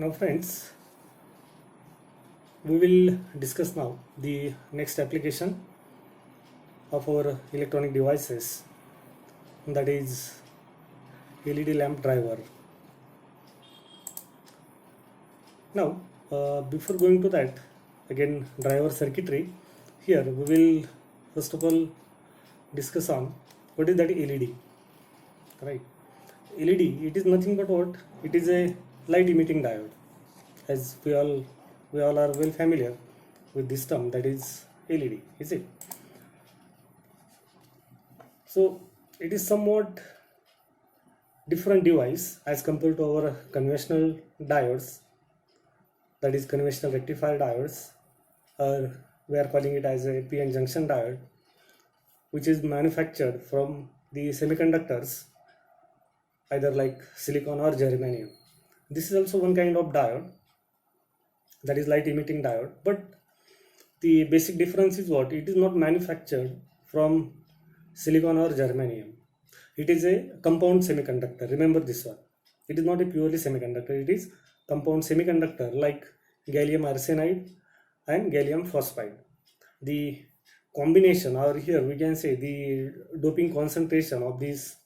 Now friends, we will discuss now the next application of our electronic devices, that is LED lamp driver. Now before going to that, again driver circuitry, here we will first of all discuss on what is that LED, right? LED, it is nothing but what? It is a light emitting diode, as we all are well familiar with this term, that is LED, is it? So it is somewhat different device as compared to our conventional diodes, that is conventional rectifier diodes, or we are calling it as a PN junction diode, which is manufactured from the semiconductors, either like silicon or germanium. This is also one kind of diode, that is light emitting diode, but the basic difference is what? It is not manufactured from silicon or germanium. It is a compound semiconductor. Remember this one. It is not a purely semiconductor. It is compound semiconductor like gallium arsenide and gallium phosphide. The combination, or here we can say the doping concentration of these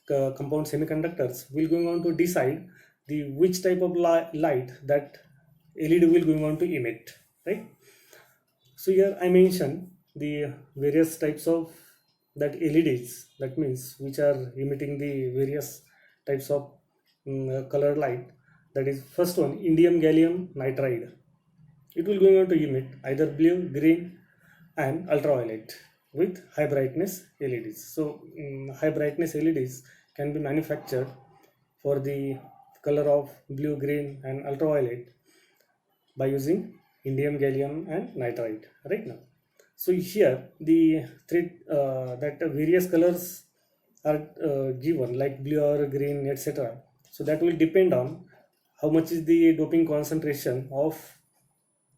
compound semiconductors will going on to decide the which type of light that LED will going on to emit, right? So here I mentioned the various types of that LEDs, that means which are emitting the various types of color light. That is first one, indium gallium nitride. It will going on to emit either blue, green and ultraviolet with high brightness LEDs. So high brightness LEDs can be manufactured for the color of blue, green and ultraviolet by using indium gallium and nitride right now. So here the three that various colors are given, like blue or green, etc. So that will depend on how much is the doping concentration of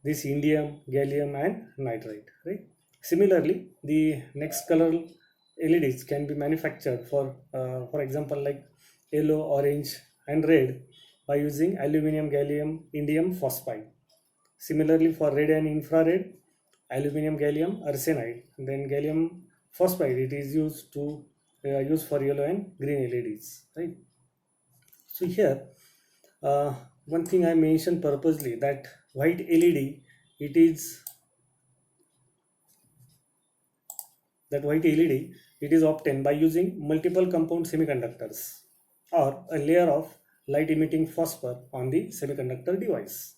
this indium, gallium and nitride, right? Similarly, the next color LEDs can be manufactured for example like yellow, orange and red by using aluminum, gallium, indium phosphide. Similarly, for red and infrared, aluminum gallium arsenide, and then gallium phosphide, it is used for yellow and green LEDs, right? So here one thing I mentioned purposely, that white LED, it is that white LED, it is obtained by using multiple compound semiconductors or a layer of light emitting phosphor on the semiconductor device,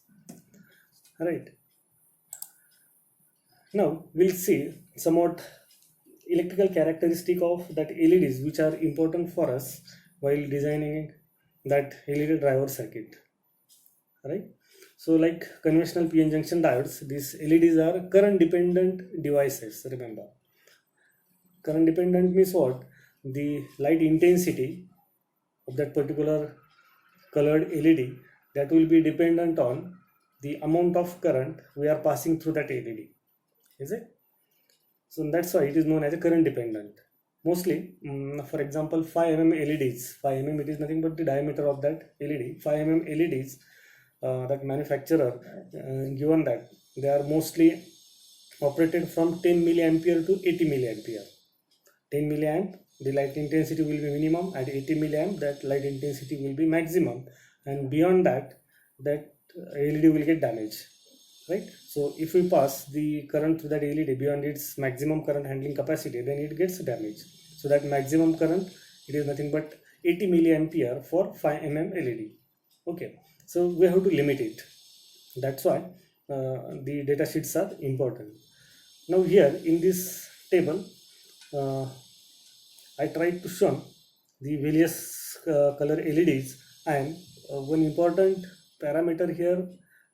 right? Now we'll see somewhat electrical characteristic of that LEDs, which are important for us while designing that LED driver circuit, right? So like conventional PN junction diodes, these LEDs are current dependent devices. Remember, current dependent means what? The light intensity of that particular colored LED, that will be dependent on the amount of current we are passing through that LED, is it? So that's why it is known as a current dependent. Mostly, for example, 5 mm LEDs. 5 mm, it is nothing but the diameter of that LED. 5 mm LEDs, that manufacturer given that they are mostly operated from 10 milliampere to 80 milliampere. 10 milliamp, the light intensity will be minimum. At 80 milliamp, that light intensity will be maximum, and beyond that, that LED will get damaged, right? So if we pass the current through that LED beyond its maximum current handling capacity, then it gets damaged. So that maximum current, it is nothing but 80 milliampere for 5 mm LED. Okay, so we have to limit it. That's why the data sheets are important. Now here in this table, I tried to show the various color LEDs, and one important parameter here,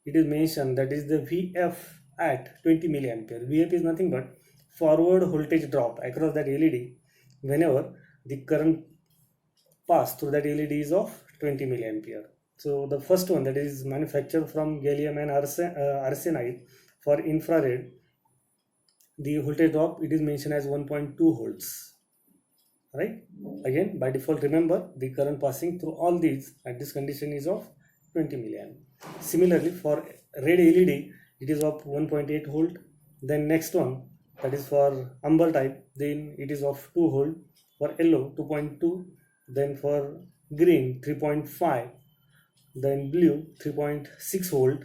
it is mentioned, that is the VF at 20 milliampere. VF is nothing but forward voltage drop across that LED whenever the current pass through that LED is of 20 milliampere. So the first one, that is manufactured from gallium and arsenide, for infrared, the voltage drop, it is mentioned as 1.2 volts, right? Again, by default, remember the current passing through all these at this condition is of 20 milliamp. Similarly, for red LED, it is of 1.8 volt. Then next one, that is for amber type, then it is of 2 volt. For yellow, 2.2. Then for green, 3.5. Then blue, 3.6 volt.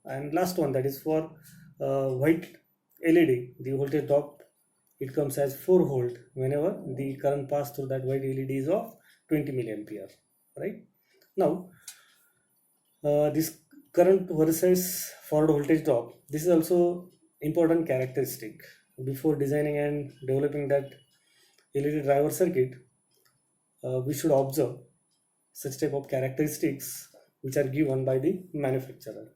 And last one, that is for white LED, the voltage drop, it comes as 4 volt whenever the current pass through that white LED is of 20 milliampere, right? Now, this current versus forward voltage drop, this is also important characteristic. Before designing and developing that LED driver circuit, we should observe such type of characteristics which are given by the manufacturer.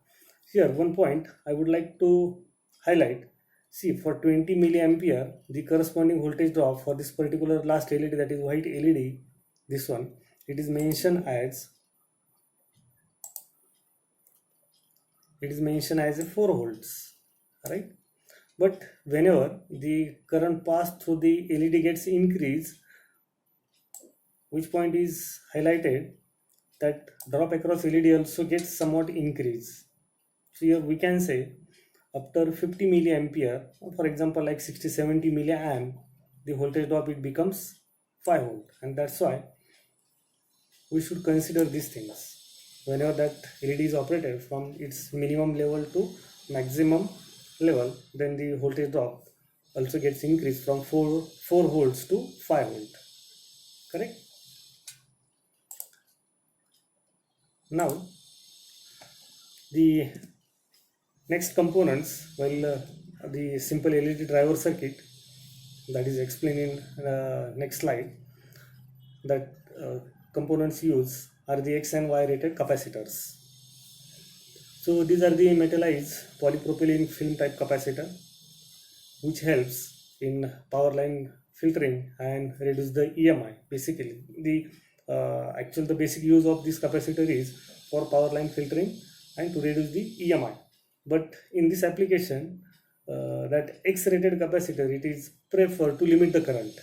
Here, one point I would like to highlight. See, for 20 milliampere, the corresponding voltage drop for this particular last LED, that is white LED, this one, it is mentioned as a 4 volts, right? But whenever the current pass through the LED gets increased, which point is highlighted, that drop across LED also gets somewhat increased. So here we can say after 50 milliampere, for example like 60-70 milliamp, the voltage drop, it becomes 5 volt. And that's why we should consider these things whenever that LED is operated from its minimum level to maximum level. Then the voltage drop also gets increased from 4 volts to 5 volt, correct? Now, the next components, while the simple LED driver circuit, that is explained in next slide, that components used are the X and Y rated capacitors. So these are the metallized polypropylene film type capacitor, which helps in power line filtering and reduce the EMI. Basically, the basic use of this capacitor is for power line filtering and to reduce the EMI. But in this application, that X-rated capacitor, it is preferred to limit the current,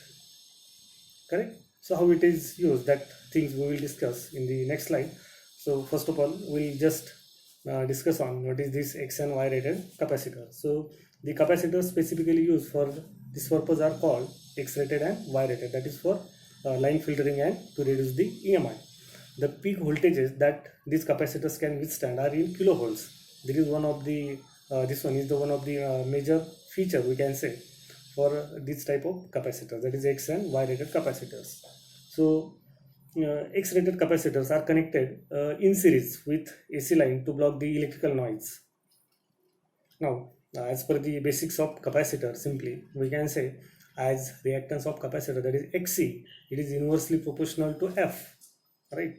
correct? So how it is used, that things we will discuss in the next slide. So first of all, we'll just discuss on what is this X and Y rated capacitor. So the capacitors specifically used for this purpose are called X rated and Y rated, that is for line filtering and to reduce the EMI. The peak voltages that these capacitors can withstand are in kilovolts. This is one of the one of the major feature, we can say, for this type of capacitors, that is X and Y rated capacitors. So X rated capacitors are connected in series with AC line to block the electrical noise. Now, as per the basics of capacitor, simply we can say, as reactance of capacitor, that is Xc, it is inversely proportional to F, right?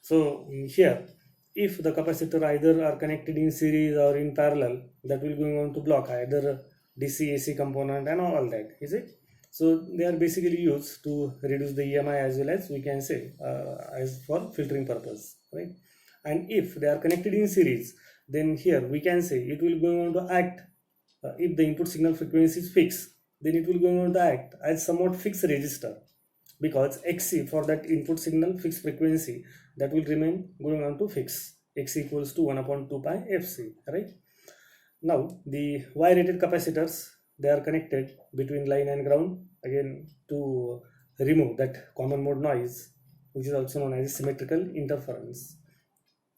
So here, if the capacitor either are connected in series or in parallel, that will going on to block either DC AC component and all that, is it? So they are basically used to reduce the EMI, as well as we can say as for filtering purpose, right? And if they are connected in series, then here we can say it will go on to act, if the input signal frequency is fixed, then it will go on to act as somewhat fixed resistor, because Xc for that input signal fixed frequency, that will remain going on to fix. X equals to 1/2 pi Fc, right? Now the Y rated capacitors, they are connected between line and ground, again to remove that common mode noise, which is also known as symmetrical interference,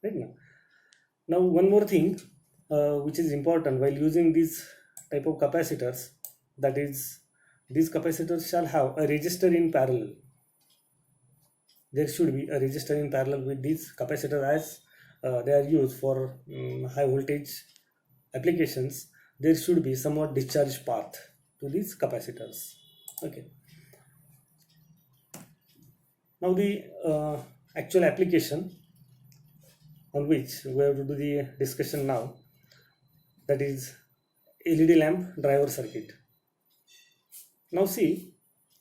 right? Now one more thing which is important while using these type of capacitors, that is these capacitors shall have a resistor in parallel. There should be a resistor in parallel with these capacitors, as they are used for high voltage applications. There should be somewhat discharge path to these capacitors. Okay. Now the actual application on which we have to do the discussion now, that is LED lamp driver circuit. Now see,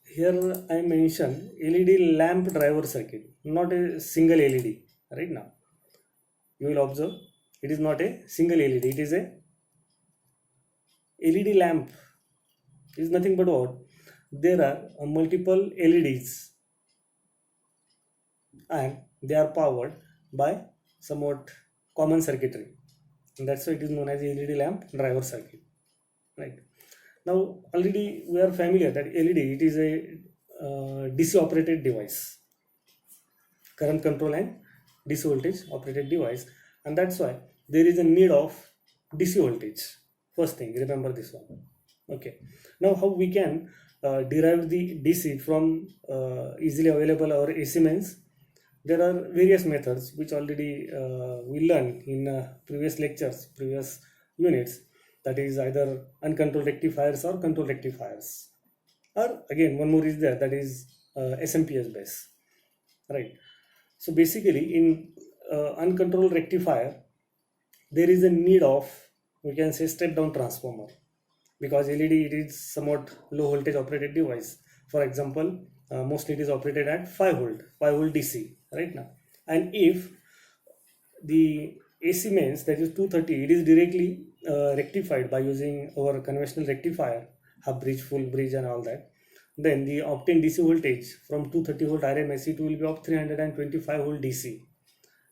here I mention LED lamp driver circuit, not a single LED. Right now, you will observe it is not a single LED. It is a LED lamp. Is nothing but what? There are multiple LEDs, and they are powered by somewhat common circuitry, and that's why it is known as LED lamp driver circuit, right? Now already we are familiar that LED, it is a DC operated device, current control and DC voltage operated device, and that's why there is a need of DC voltage. First thing, remember this one. Okay, now how we can derive the DC from easily available our AC mains? There are various methods which already we learned in previous lectures, previous units, that is either uncontrolled rectifiers or controlled rectifiers, or again one more is there, that is SMPS base, right? So basically in uncontrolled rectifier there is a need of, we can say, step down transformer, because LED, it is somewhat low voltage operated device. For example, mostly it is operated at 5 volt DC right now, and if the AC mains, that is 230, it is directly rectified by using our conventional rectifier, half bridge, full bridge and all that, then the obtained DC voltage from 230 volt RMS, it will be of 325 volt DC.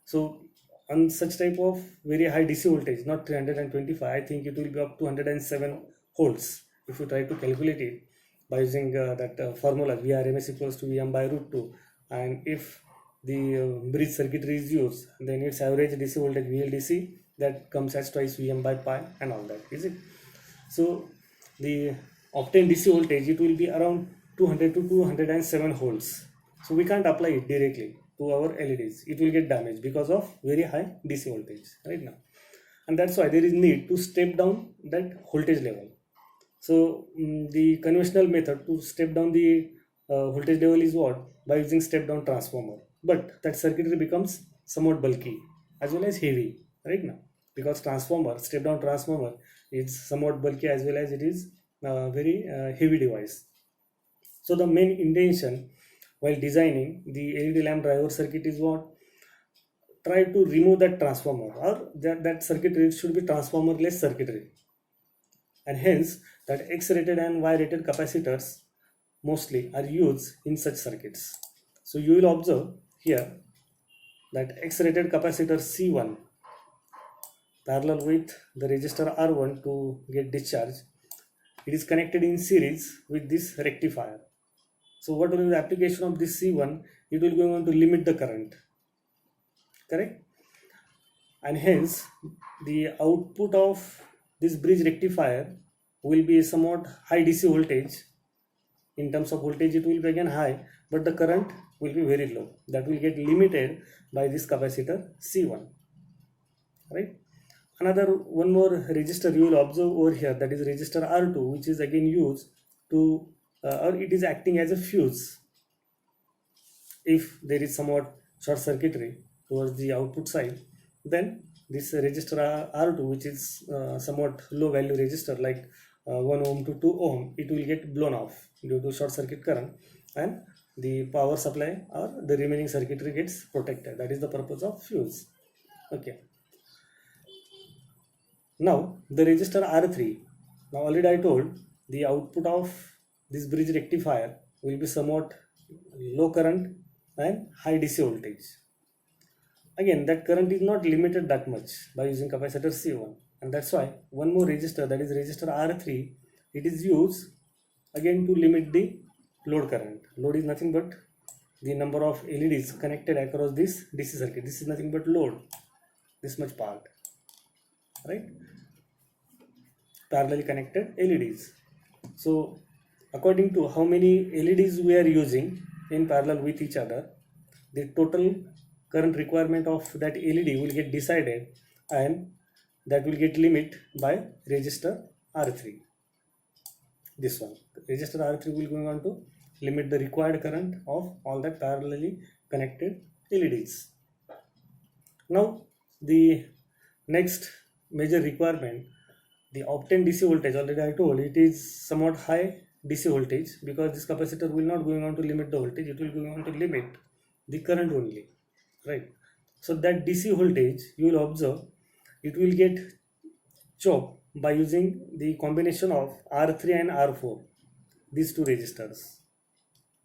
So on such type of very high DC voltage, not 325, I think it will be up to 107 volts if you try to calculate it by using that formula Vrms equals to Vm by root 2, and if the bridge circuitry is used, then its average DC voltage VLDC, that comes as twice Vm by pi and all that, is it? So the obtained DC voltage, it will be around 200 to 207 volts. So we can't apply it directly to our LEDs, it will get damaged because of very high DC voltage right now, and that's why there is need to step down that voltage level. So the conventional method to step down the voltage level is what? By using step down transformer, but that circuitry becomes somewhat bulky as well as heavy right now, because step down transformer is somewhat bulky as well as it is very heavy device. So the main intention while designing the LED lamp driver circuit is what? Try to remove that transformer, or that circuitry should be transformer-less circuitry, and hence that X-rated and Y-rated capacitors mostly are used in such circuits. So you will observe here that X-rated capacitor C1 parallel with the resistor R1 to get discharged, it is connected in series with this rectifier. So what will be the application of this C1? It will go on to limit the current, correct? And hence the output of this bridge rectifier will be somewhat high DC voltage. In terms of voltage, it will be again high, but the current will be very low. That will get limited by this capacitor C1, right? Another one more resistor you will observe over here, that is resistor R2, which is again used to or it is acting as a fuse if there is somewhat short circuitry towards the output side. Then this resistor R2, which is somewhat low value resistor like 1 ohm to 2 ohm, it will get blown off due to short circuit current, and the power supply or the remaining circuitry gets protected. That is the purpose of fuse. Okay, now the resistor R3, now already I told the output of this bridge rectifier will be somewhat low current and high DC voltage. Again, that current is not limited that much by using capacitor C1, and that's why one more resistor, that is resistor R3, it is used again to limit the load current. Load is nothing but the number of LEDs connected across this DC circuit. This is nothing but load, this much part, right? Parallelly connected LEDs. So according to how many LEDs we are using in parallel with each other, the total current requirement of that LED will get decided, and that will get limit by resistor R3. This one, resistor R3 will go on to limit the required current of all that parallelly connected LEDs. Now the next major requirement, the obtained DC voltage, already I told it is somewhat high DC voltage, because this capacitor will not going on to limit the voltage, it will going on to limit the current only, right? So that DC voltage, you will observe, it will get chopped by using the combination of R3 and R4, these two resistors.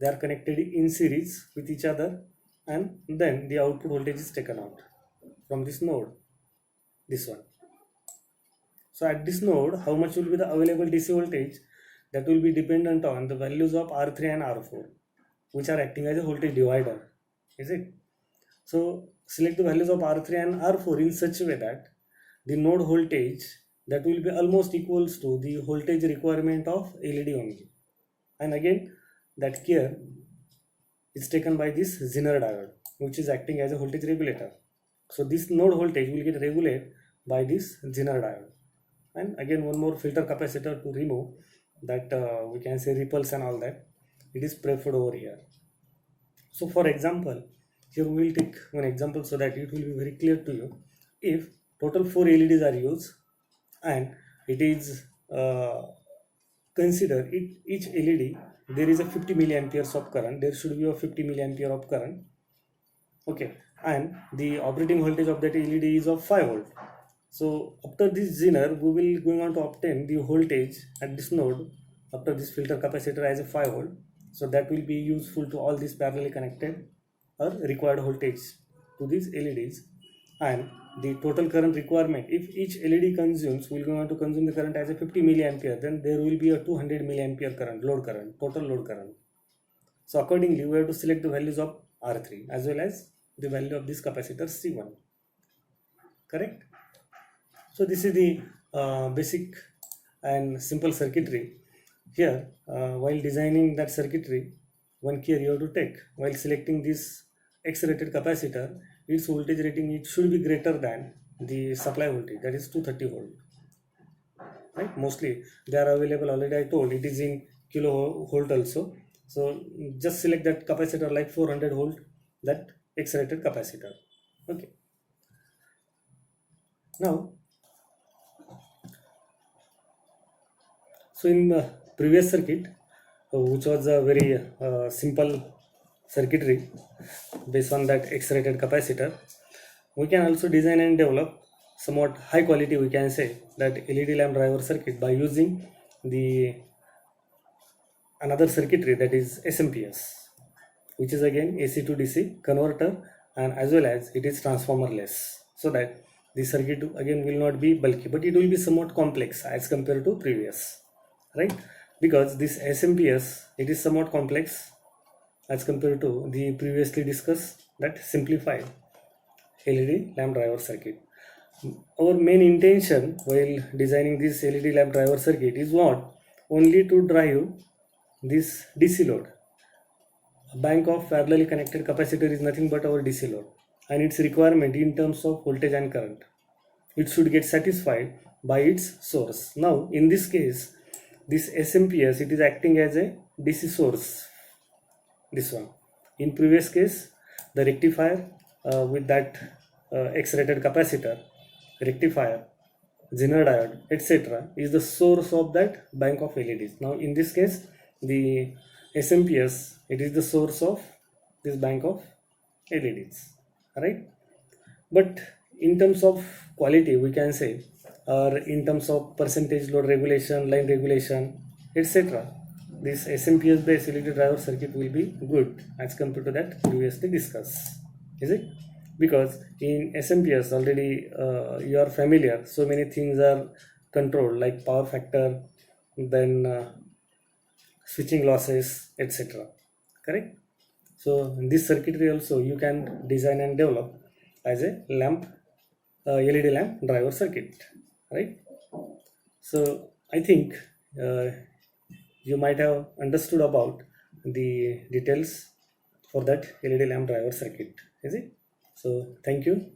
They are connected in series with each other, and then the output voltage is taken out. from this node, this one. So at this node, how much will be the available DC voltage? That will be dependent on the values of R3 and R4, which are acting as a voltage divider, is it? So select the values of R3 and R4 in such a way that the node voltage that will be almost equals to the voltage requirement of LED only. And again, that care is taken by this Zener diode, which is acting as a voltage regulator. So this node voltage will get regulated by this Zener diode. And again, one more filter capacitor to remove that we can say ripples and all that. It is preferred over here. So for example, here we will take one example so that it will be very clear to you. If total 4 LEDs are used and it is consider each LED there is a 50 milliamperes of current, there should be a 50 milliampere of current, okay, and the operating voltage of that LED is of 5 volt. So after this Zener, we will going on to obtain the voltage at this node after this filter capacitor as a 5 volt. So that will be useful to all these parallelly connected or required voltage to these LEDs. And the total current requirement, if each LED consumes, we will go on to consume the current as a 50 milliampere, then there will be a 200 milliampere current, load current, total load current. So accordingly, we have to select the values of R3 as well as the value of this capacitor C1. Correct? So this is the basic and simple circuitry. Here, while designing that circuitry, one care you have to take while selecting this X-rated capacitor, its voltage rating it should be greater than the supply voltage, that is 230 volt. Right? Mostly they are available already. I told it is in kilovolt also. So just select that capacitor like 400 volt, that X-rated capacitor. Okay. Now, so in the previous circuit, which was a very simple circuitry based on that X-rated capacitor, we can also design and develop somewhat high quality, we can say, that LED lamp driver circuit by using the another circuitry, that is SMPS, which is again AC to DC converter, and as well as it is transformerless, so that the circuit again will not be bulky, but it will be somewhat complex as compared to previous, right? Because this SMPS, it is somewhat complex as compared to the previously discussed that simplified LED lamp driver circuit. Our main intention while designing this LED lamp driver circuit is what? Only to drive this DC load. A bank of parallelly connected capacitor is nothing but our DC load, and its requirement in terms of voltage and current, it should get satisfied by its source. Now in this case, this SMPS, it is acting as a DC source, this one. In previous case, the rectifier with that X-rated capacitor, rectifier, Zener diode, etc. is the source of that bank of LEDs. Now in this case, the SMPS, it is the source of this bank of LEDs, right? But in terms of quality, we can say, or in terms of percentage load regulation, line regulation, etc., this SMPS based LED driver circuit will be good as compared to that previously discussed, is it? Because in SMPS already you are familiar, so many things are controlled like power factor, then switching losses, etc. Correct? So in this circuitry also you can design and develop as a lamp LED lamp driver circuit, right? So I think you might have understood about the details for that LED lamp driver circuit, is it? So thank you.